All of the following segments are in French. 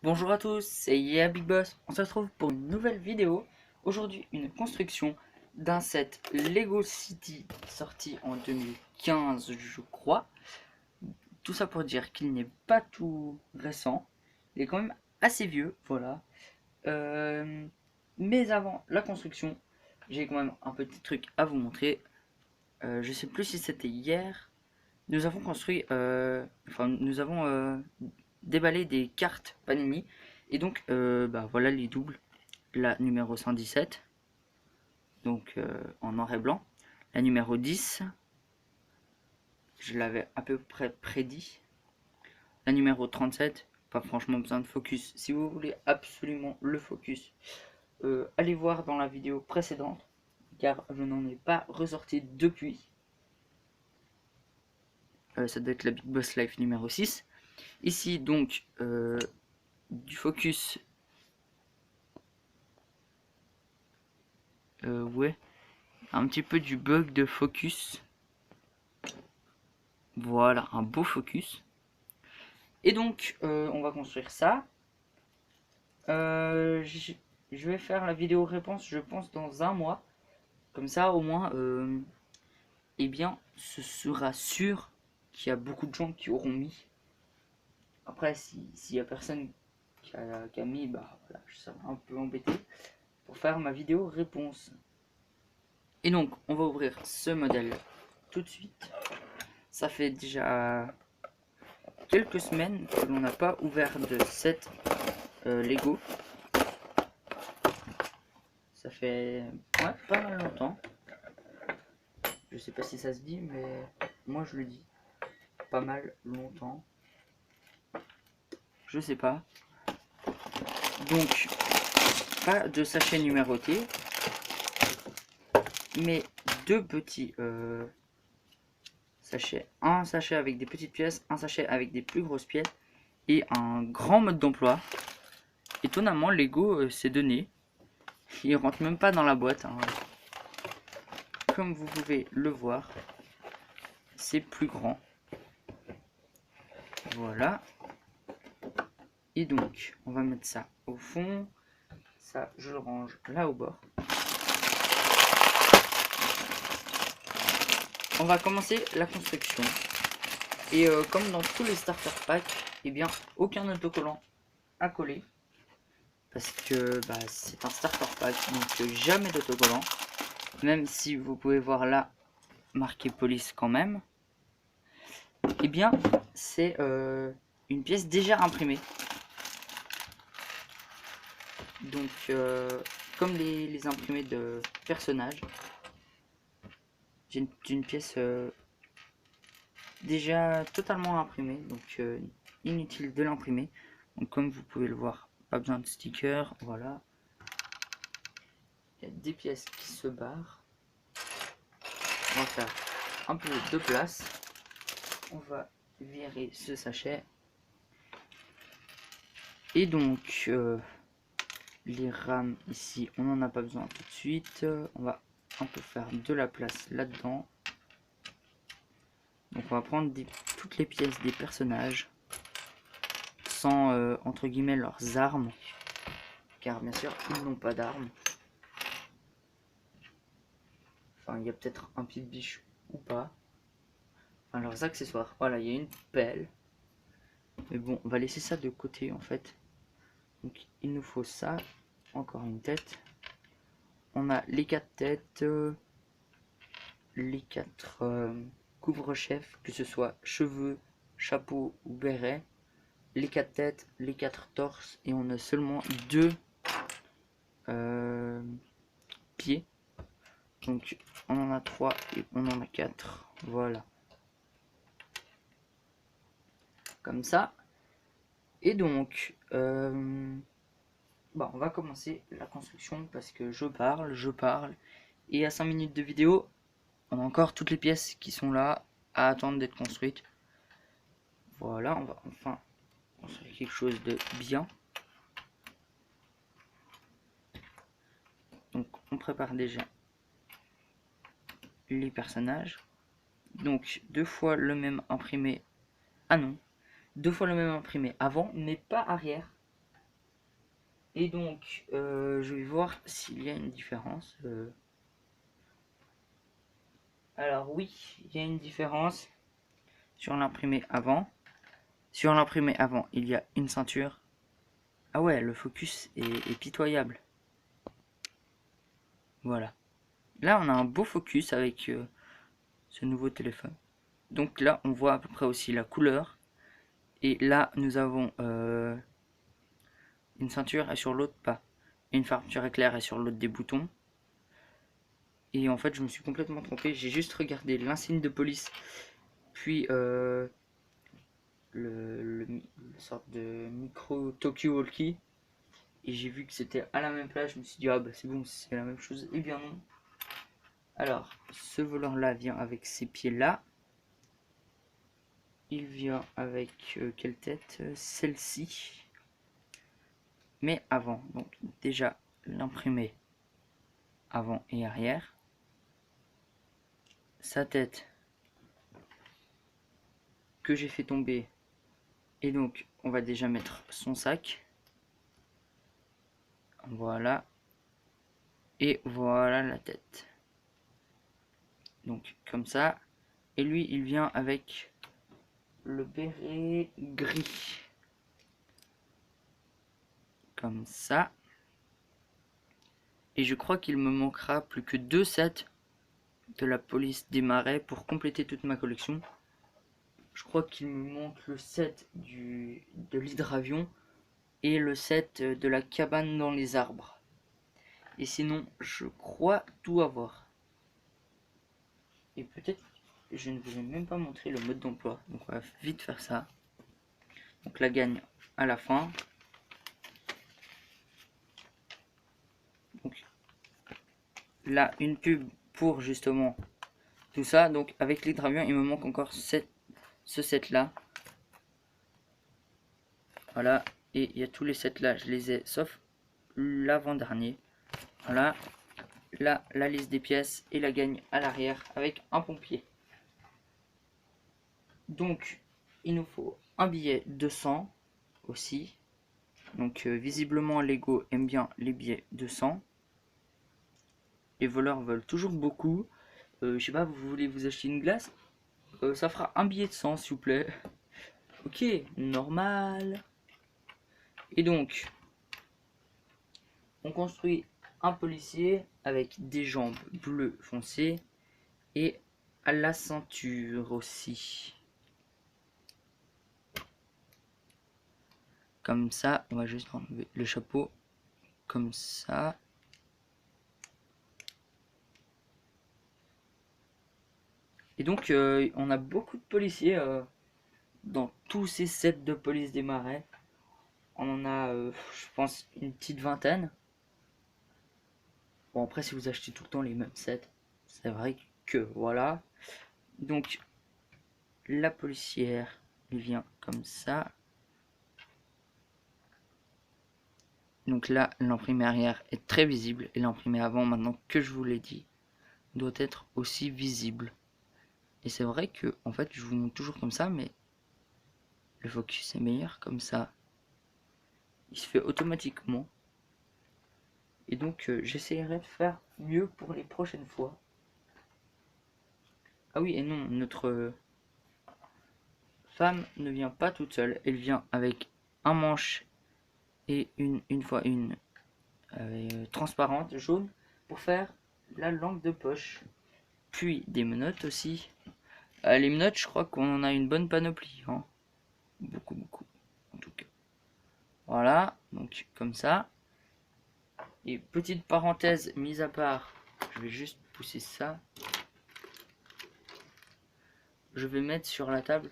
Bonjour à tous, c'est Yeah Big Boss. On se retrouve pour une nouvelle vidéo. Aujourd'hui, une construction d'un set Lego City sorti en 2015, je crois. Tout ça pour dire qu'il n'est pas tout récent. Il est quand même assez vieux, voilà. Mais avant la construction, j'ai quand même un petit truc à vous montrer. Je sais plus si c'était hier. Nous avons construit, nous avons déballé des cartes Panini. Et donc, voilà les doubles. La numéro 117, donc en noir et blanc. La numéro 10, je l'avais à peu près prédit. La numéro 37, pas franchement besoin de focus. Si vous voulez absolument le focus, allez voir dans la vidéo précédente, car je n'en ai pas ressorti depuis. Ça doit être la Big Boss Life numéro 6. Ici, donc, du focus. Ouais, un petit peu du bug de focus. Voilà, un beau focus. Et donc, on va construire ça. Je vais faire la vidéo réponse, je pense, dans un mois. Comme ça, au moins, eh bien, ce sera sûr qu'il y a beaucoup de gens qui auront mis. Après, s'il y a personne qui a mis, bah voilà, je serai un peu embêté pour faire ma vidéo réponse. Et donc, on va ouvrir ce modèle tout de suite. Ça fait déjà quelques semaines que l'on n'a pas ouvert de set Lego. Ça fait pas mal longtemps. Je sais pas si ça se dit, mais moi je le dis. Pas mal longtemps. Je sais pas. Donc, pas de sachet numéroté, mais deux petits sachets. Un sachet avec des petites pièces, un sachet avec des plus grosses pièces et un grand mode d'emploi. Étonnamment, Lego s'est donné. Il rentre même pas dans la boîte, hein. Comme vous pouvez le voir, c'est plus grand. Voilà. Et donc, on va mettre ça au fond. Ça, je le range là au bord. On va commencer la construction. Et comme dans tous les starter packs, eh bien, aucun autocollant à coller. Parce que c'est un starter pack, donc jamais d'autocollant. Même si vous pouvez voir là, marqué police quand même. Eh bien, c'est une pièce déjà imprimée. Donc, comme les imprimés de personnages, j'ai une pièce déjà totalement imprimée, donc inutile de l'imprimer. Donc, comme vous pouvez le voir, pas besoin de stickers, voilà. Il y a des pièces qui se barrent. On va faire un peu de place. On va virer ce sachet. Et donc, les rames ici, on n'en a pas besoin tout de suite. On va un peu faire de la place là-dedans. Donc on va prendre toutes les pièces des personnages sans entre guillemets leurs armes, car bien sûr ils n'ont pas d'armes. Enfin, il y a peut-être un pied de biche ou pas. Enfin, leurs accessoires. Voilà, il y a une pelle. Mais bon, on va laisser ça de côté en fait. Donc il nous faut ça. Encore une tête. On a les 4 têtes. Les 4 couvre-chefs, que ce soit cheveux, chapeau ou béret. Les 4 têtes, les 4 torses. Et on a seulement 2 pieds. Donc on en a 3 et on en a 4. Voilà. Comme ça. Et donc, on va commencer la construction parce que je parle. Et à 5 minutes de vidéo, on a encore toutes les pièces qui sont là à attendre d'être construites. Voilà, on va enfin construire quelque chose de bien. Donc on prépare déjà les personnages. Donc 2 fois le même imprimé. Ah non, 2 fois le même imprimé avant, mais pas arrière. Et donc, je vais voir s'il y a une différence. Alors oui, il y a une différence sur l'imprimé avant. Sur l'imprimé avant, il y a une ceinture. Ah ouais, le focus est pitoyable. Voilà. Là, on a un beau focus avec ce nouveau téléphone. Donc là, on voit à peu près aussi la couleur. Et là, nous avons une ceinture et sur l'autre pas. Une fermeture éclair et sur l'autre des boutons. Et en fait, je me suis complètement trompé. J'ai juste regardé l'insigne de police, puis le sorte de micro Tokyo Walkie. Et j'ai vu que c'était à la même place. Je me suis dit, ah bah c'est bon, c'est la même chose. Et bien non. Alors, ce volant-là vient avec ses pieds-là. Il vient avec quelle tête? Celle-ci. Mais avant. Donc déjà, l'imprimé avant et arrière. Sa tête que j'ai fait tomber. Et donc, on va déjà mettre son sac. Voilà. Et voilà la tête. Donc, comme ça. Et lui, il vient avec le béret gris. Comme ça. Et je crois qu'il me manquera plus que 2 sets de la police des marais pour compléter toute ma collection. Je crois qu'il me manque le set de l'hydravion et le set de la cabane dans les arbres. Et sinon, je crois tout avoir. Et peut-être, je ne vous ai même pas montré le mode d'emploi. Donc on va vite faire ça. Donc la gagne à la fin. Donc là, une pub pour justement tout ça. Donc avec l'hydravion, il me manque encore ce set là. Voilà. Et il y a tous les sets là, je les ai, sauf l'avant-dernier. Voilà. Là, la liste des pièces et la gagne à l'arrière avec un pompier. Donc, il nous faut un billet de 100 aussi. Donc, visiblement, Lego aime bien les billets de 100. Les voleurs veulent toujours beaucoup. Je sais pas, vous voulez vous acheter une glace? Ça fera un billet de 100, s'il vous plaît. Ok, normal. Et donc, on construit un policier avec des jambes bleues foncées et à la ceinture aussi. Comme ça, on va juste enlever le chapeau. Comme ça. Et donc, on a beaucoup de policiers dans tous ces sets de police des marais. On en a, je pense, une petite vingtaine. Bon, après, si vous achetez tout le temps les mêmes sets, c'est vrai que voilà. Donc, la policière, elle vient comme ça. Donc là, l'imprimé arrière est très visible. Et l'imprimé avant, maintenant que je vous l'ai dit, doit être aussi visible. Et c'est vrai que, en fait, je vous montre toujours comme ça, mais le focus est meilleur comme ça. Il se fait automatiquement. Et donc, j'essaierai de faire mieux pour les prochaines fois. Ah oui, et non, notre femme ne vient pas toute seule. Elle vient avec un manche et une fois une transparente, jaune, pour faire la lampe de poche. Puis des menottes aussi. Les menottes, je crois qu'on en a une bonne panoplie. Hein. Beaucoup, beaucoup. En tout cas. Voilà, donc comme ça. Et petite parenthèse mise à part, je vais juste pousser ça. Je vais mettre sur la table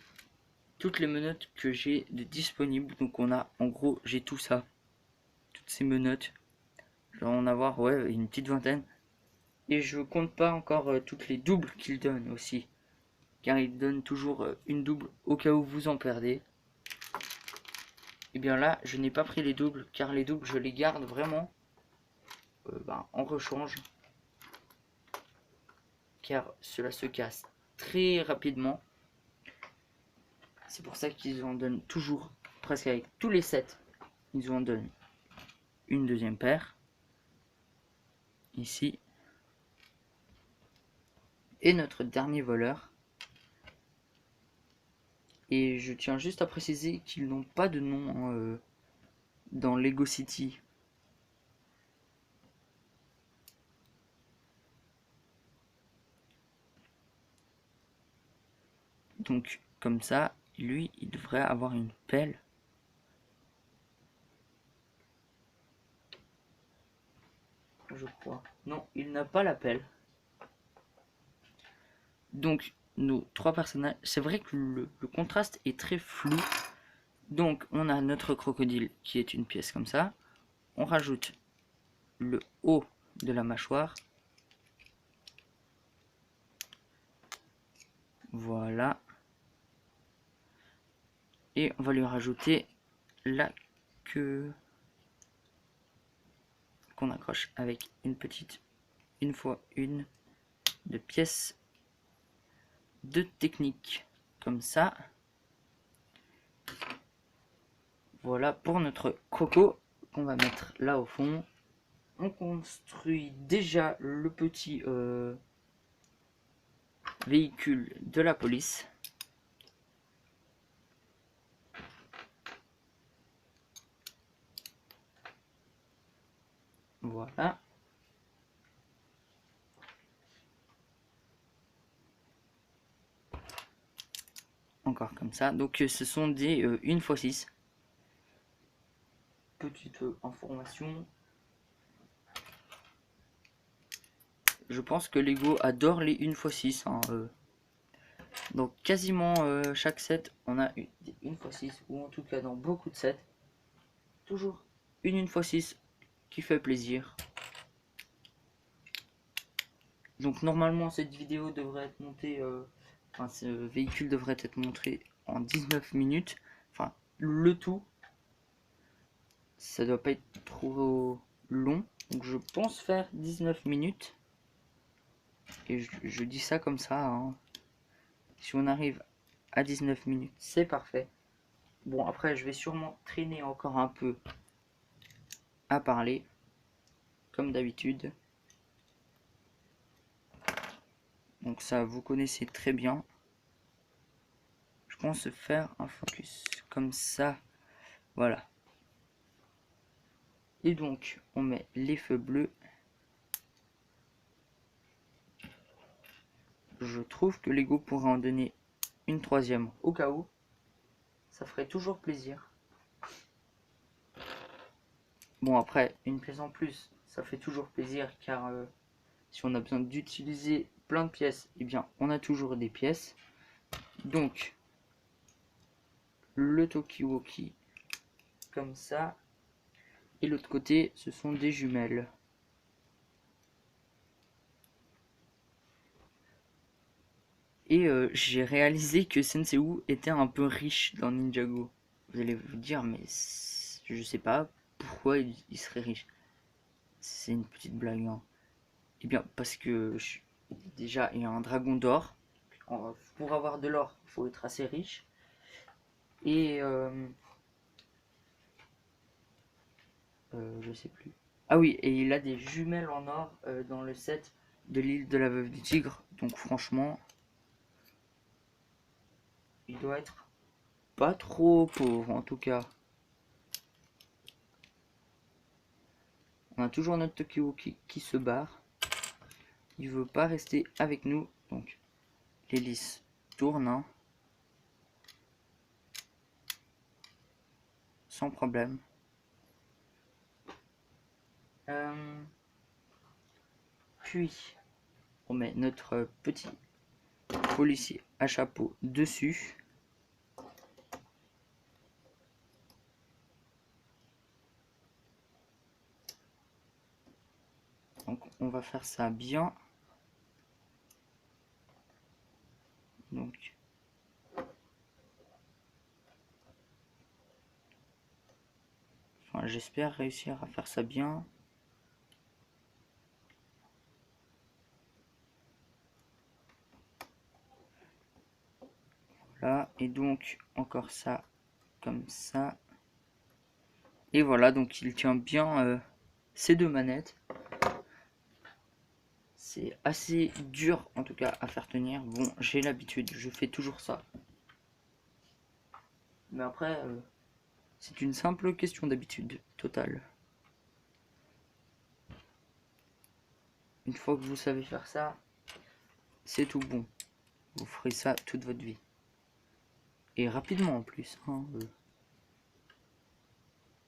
toutes les menottes que j'ai de disponibles. Donc on a, en gros, j'ai tout ça. Toutes ces menottes. Je vais en avoir, ouais, une petite vingtaine. Et je compte pas encore toutes les doubles qu'il donne aussi. Car il donne toujours une double au cas où vous en perdez. Et bien là, je n'ai pas pris les doubles, car les doubles, je les garde vraiment en rechange. Car cela se casse très rapidement. C'est pour ça qu'ils en donnent toujours, presque avec tous les sets, ils en donnent une deuxième paire. Ici. Et notre dernier voleur. Et je tiens juste à préciser qu'ils n'ont pas de nom dans Lego City. Donc comme ça, lui, il devrait avoir une pelle. Je crois. Non, il n'a pas la pelle. Donc nos trois personnages, c'est vrai que le contraste est très flou. Donc on a notre crocodile qui est une pièce comme ça. On rajoute le haut de la mâchoire. Voilà. Et on va lui rajouter la queue qu'on accroche avec une petite, une fois une, de pièces de technique. Comme ça. Voilà pour notre croco qu'on va mettre là au fond. On construit déjà le petit véhicule de la police. Voilà. Encore comme ça. Donc ce sont des 1x6. Petite information. Je pense que Lego adore les 1x6. Hein, Donc quasiment chaque set, on a des 1x6. Ou en tout cas dans beaucoup de sets. Toujours une 1x6 qui fait plaisir. Donc normalement cette vidéo devrait être montée... Enfin, ce véhicule devrait être montré en 19 minutes. Enfin, le tout. Ça doit pas être trop long. Donc je pense faire 19 minutes. Et je dis ça comme ça. Hein. Si on arrive à 19 minutes, c'est parfait. Bon, après, je vais sûrement traîner encore un peu à parler. Comme d'habitude. Donc ça, vous connaissez très bien. Je pense faire un focus comme ça. Voilà. Et donc, on met les feux bleus. Je trouve que Lego pourrait en donner une troisième au cas où. Ça ferait toujours plaisir. Bon, après, une pièce en plus, ça fait toujours plaisir car si on a besoin d'utiliser plein de pièces, eh bien, on a toujours des pièces. Donc, le Talkie-Walkie comme ça. Et l'autre côté, ce sont des jumelles. Et j'ai réalisé que Sensei était un peu riche dans Ninjago. Vous allez vous dire, mais je sais pas pourquoi il serait riche. C'est une petite blague. Hein. Eh bien, parce que déjà, il y a un dragon d'or. Pour avoir de l'or, il faut être assez riche. Et je sais plus. Ah oui, et il a des jumelles en or dans le set de l'île de la Veuve du Tigre. Donc franchement, il doit être pas trop pauvre en tout cas. On a toujours notre Tokyo qui se barre. Il veut pas rester avec nous. Donc l'hélice tourne. Hein, sans problème. Puis on met notre petit policier à chapeau dessus. Donc on va faire ça bien. Donc enfin, j'espère réussir à faire ça bien. Voilà, et donc encore ça comme ça. Et voilà, donc il tient bien ces deux manettes. C'est assez dur en tout cas à faire tenir. Bon, j'ai l'habitude, je fais toujours ça. Mais après, c'est une simple question d'habitude totale. Une fois que vous savez faire ça, c'est tout bon. Vous ferez ça toute votre vie. Et rapidement en plus. Hein,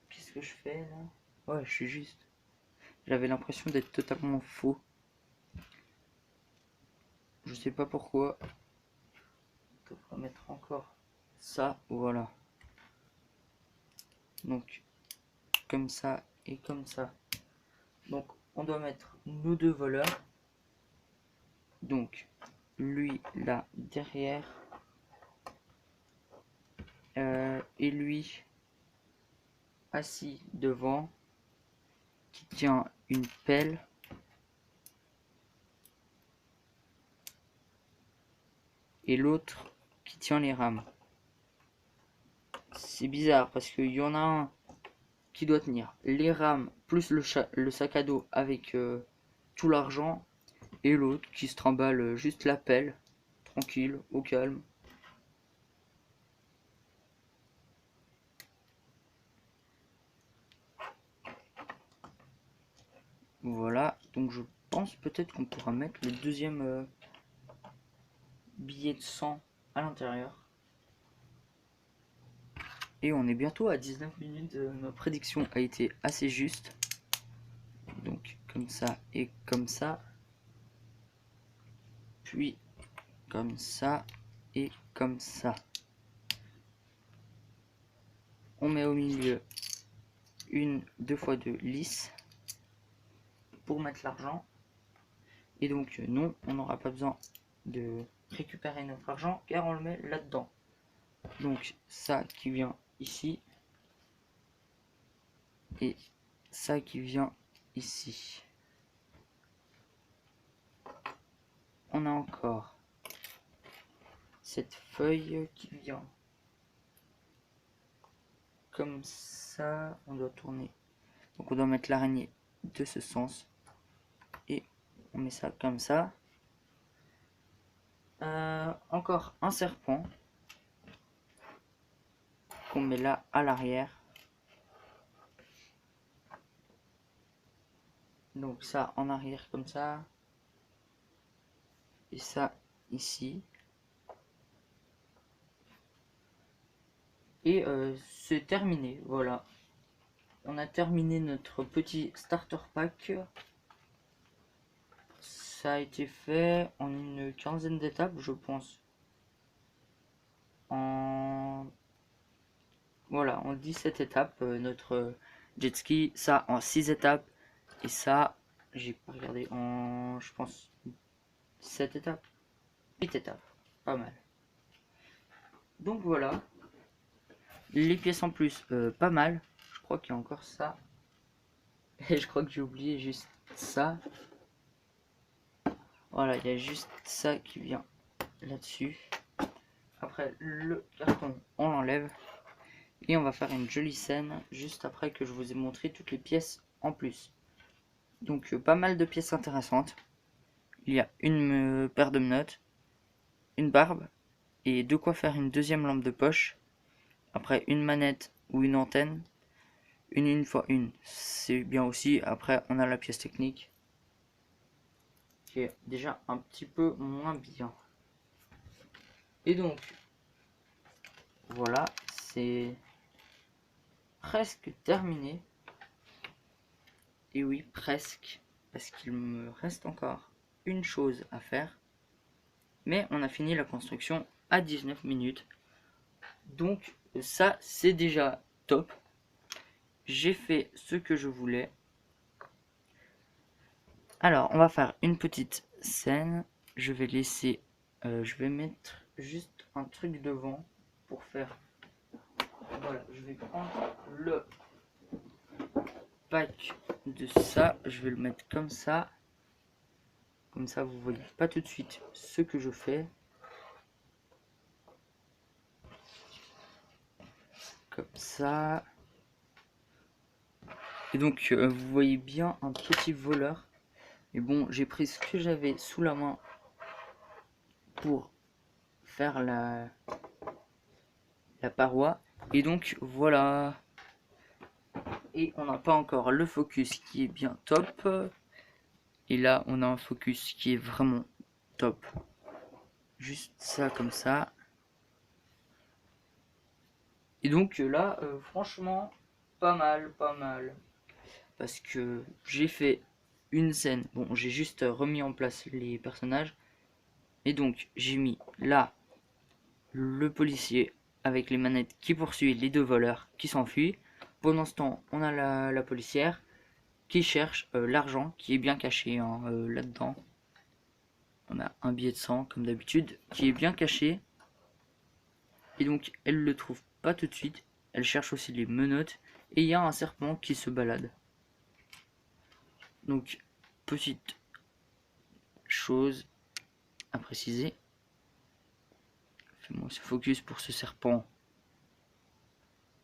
Qu'est-ce que je fais là? Ouais, je suis juste. J'avais l'impression d'être totalement faux. Je sais pas pourquoi. On devrait mettre encore ça. Voilà. Donc, comme ça et comme ça. Donc, on doit mettre nos deux voleurs. Donc, lui là derrière. Et lui assis devant. Qui tient une pelle. Et l'autre qui tient les rames. C'est bizarre parce qu'il y en a un qui doit tenir les rames plus le sac à dos avec tout l'argent et l'autre qui se trimballe juste la pelle, tranquille, au calme. Voilà, donc je pense peut-être qu'on pourra mettre le deuxième billet de 100 à l'intérieur. Et on est bientôt à 19 minutes, ma prédiction a été assez juste. Donc comme ça et comme ça. Puis comme ça et comme ça. On met au milieu une 2x2 lisse pour mettre l'argent. Et donc non, on n'aura pas besoin de récupérer notre argent car on le met là-dedans. Donc ça qui vient ici et ça qui vient ici. On a encore cette feuille qui vient comme ça. On doit tourner. Donc on doit mettre l'araignée de ce sens. Et on met ça comme ça. Encore un serpent qu'on met là à l'arrière. Donc ça en arrière comme ça. Et ça ici. Et c'est terminé, voilà. On a terminé notre petit starter pack. Ça a été fait en une quinzaine d'étapes, je pense. Voilà, en 17 étapes, notre jet ski. Ça en 6 étapes. Et ça, j'ai pas regardé, en, je pense, 7 étapes. 8 étapes, pas mal. Donc voilà. Les pièces en plus, pas mal. Je crois qu'il y a encore ça. Et je crois que j'ai oublié juste ça. Voilà, il y a juste ça qui vient là-dessus. Après, le carton, on l'enlève. Et on va faire une jolie scène juste après que je vous ai montré toutes les pièces en plus. Donc, pas mal de pièces intéressantes. Il y a une paire de menottes, une barbe et de quoi faire une deuxième lampe de poche. Après, une manette ou une antenne. Une 1x1, c'est bien aussi. Après, on a la pièce technique qui est déjà un petit peu moins bien. Et donc, voilà, c'est presque terminé. Et oui, presque, parce qu'il me reste encore une chose à faire. Mais on a fini la construction à 19 minutes. Donc ça, c'est déjà top. J'ai fait ce que je voulais. Alors, on va faire une petite scène. Je vais laisser... je vais mettre juste un truc devant pour faire... Voilà, je vais prendre le pack de ça. Je vais le mettre comme ça. Comme ça, vous voyez pas tout de suite ce que je fais. Comme ça. Et donc vous voyez bien un petit voleur. Et bon, j'ai pris ce que j'avais sous la main pour faire la paroi. Et donc voilà. Et on n'a pas encore le focus qui est bien top. Et là on a un focus qui est vraiment top. Juste ça comme ça. Et donc là franchement pas mal, pas mal. Parce que j'ai fait une scène. Bon, j'ai juste remis en place les personnages. Et donc j'ai mis là le policier avec les manettes qui poursuit les deux voleurs qui s'enfuient. Pendant ce temps, on a la policière qui cherche l'argent qui est bien caché hein, là-dedans. On a un billet de 100 comme d'habitude qui est bien caché. Et donc elle le trouve pas tout de suite. Elle cherche aussi les menottes. Et il y a un serpent qui se balade. Donc petite chose à préciser. Fais-moi ce focus pour ce serpent.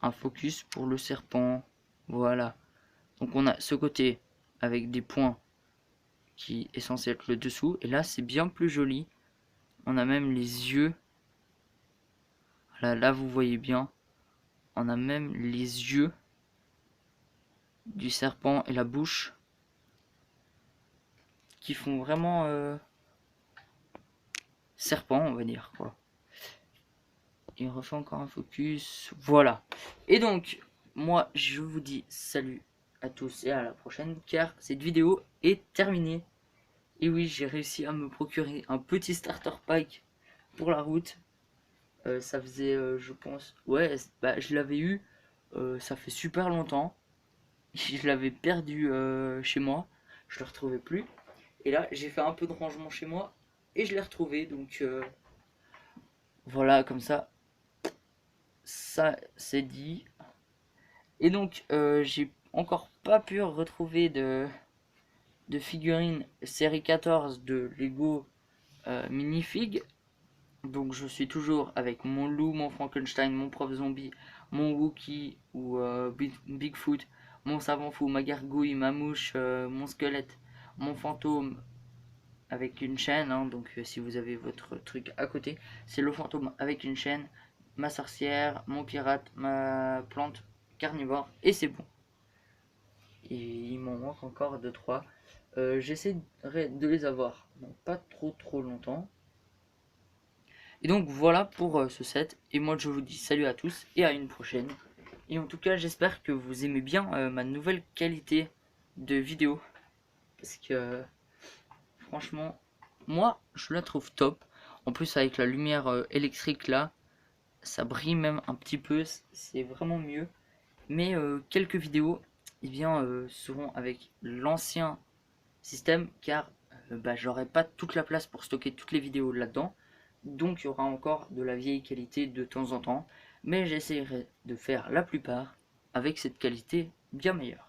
Un focus pour le serpent. Voilà. Donc on a ce côté avec des points qui est censé être le dessous. Et là c'est bien plus joli. On a même les yeux. Là vous voyez bien. On a même les yeux du serpent et la bouche qui font vraiment serpent on va dire quoi. Et on refait encore un focus. Voilà. Et donc moi je vous dis salut à tous et à la prochaine car cette vidéo est terminée. Et oui, j'ai réussi à me procurer un petit starter pack pour la route. Ça faisait, je pense, ouais, bah, je l'avais eu, ça fait super longtemps. Je l'avais perdu chez moi, je le retrouvais plus. Et là, j'ai fait un peu de rangement chez moi et je l'ai retrouvé. Donc voilà, comme ça c'est dit. Et donc, j'ai encore pas pu retrouver de figurines série 14 de Lego Minifig. Donc je suis toujours avec mon loup, mon Frankenstein, mon prof zombie, mon Wookie ou Bigfoot, mon savant fou, ma gargouille, ma mouche, mon squelette, mon fantôme avec une chaîne. Hein, donc si vous avez votre truc à côté, c'est le fantôme avec une chaîne, ma sorcière, mon pirate, ma plante carnivore et c'est bon. Et il m'en manque encore 2-3. J'essaierai de les avoir, bon, pas trop longtemps. Et donc voilà pour ce set. Et moi je vous dis salut à tous et à une prochaine. Et en tout cas j'espère que vous aimez bien ma nouvelle qualité de vidéo. Parce que franchement moi je la trouve top. En plus avec la lumière électrique là, ça brille même un petit peu. C'est vraiment mieux. Mais quelques vidéos eh bien, seront avec l'ancien système. Car bah, j'aurai pas toute la place pour stocker toutes les vidéos là-dedans. Donc il y aura encore de la vieille qualité de temps en temps, mais j'essaierai de faire la plupart avec cette qualité bien meilleure.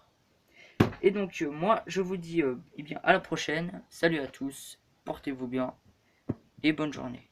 Et donc moi je vous dis eh bien à la prochaine, salut à tous, portez-vous bien et bonne journée.